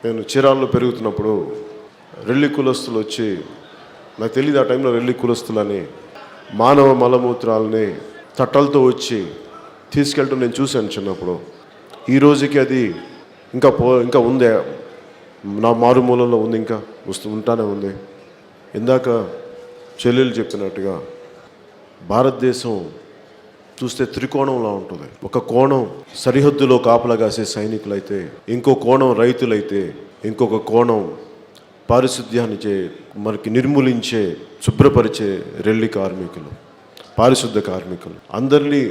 నేను చీరాల్లో పెరుగుతున్నప్పుడు రెల్లి కులస్తులు వచ్చి, నాకు తెలియదు ఆ టైంలో రెల్లి కులస్తులని, మానవ మలమూత్రాలని తట్టలతో వచ్చి తీసుకెళ్ళటం నేను చూశాను చిన్నప్పుడు. ఈ రోజుకి అది ఇంకా ఉందే, నా మారుమూలలో ఉంది, ఇంకా ఉంటానే ఉంది. ఇందాక చెల్లెలు చెప్పినట్టుగా భారతదేశం చూస్తే త్రికోణంలా ఉంటుంది. ఒక కోణం సరిహద్దులో కాపలా కాసే సైనికులైతే, ఇంకో కోణం రైతులైతే, ఇంకొక కోణం పారిశుద్ధ్యాన్ని మనకి నిర్మూలించే శుభ్రపరిచే రెల్లి కార్మికులు, పారిశుద్ధ కార్మికులు. అందరినీ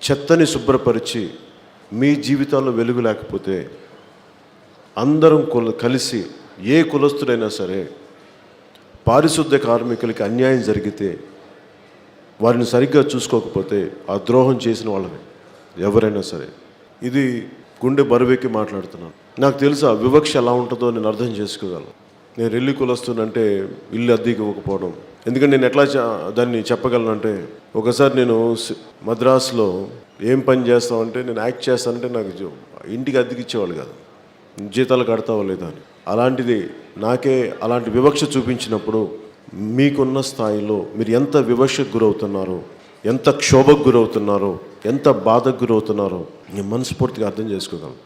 చెత్తని శుభ్రపరిచి మీ జీవితాల్లో వెలుగు లేకపోతే అందరం కలిసి, ఏ కులస్తుడైనా సరే పారిశుద్ధ కార్మికులకి అన్యాయం జరిగితే, వారిని సరిగ్గా చూసుకోకపోతే ఆ ద్రోహం చేసిన వాళ్ళని ఎవరైనా సరే. ఇది గుండె బరువెక్కి మాట్లాడుతున్నాను. నాకు తెలుసు ఆ వివక్ష ఎలా ఉంటుందో నేను అర్థం చేసుకోగలను. నేను రెల్లి కులస్తునంటే ఇల్లు అద్దెకి ఇవ్వకపోవడం. ఎందుకంటే నేను ఎట్లా దాన్ని చెప్పగలనంటే, ఒకసారి నేను మద్రాసులో ఏం పని చేస్తామంటే, నేను యాక్ట్ చేస్తానంటే నాకు ఇంటికి అద్దెకి ఇచ్చేవాళ్ళు కాదు, జీతాలు కడతావో లేదా అని. అలాంటిది నాకే అలాంటి వివక్ష చూపించినప్పుడు, మీకున్న స్థాయిలో మీరు ఎంత వివక్షకు గురవుతున్నారో, ఎంత క్షోభకు గురవుతున్నారో, ఎంత బాధకు గురవుతున్నారో నేను మనస్ఫూర్తిగా అర్థం చేసుకోగలను.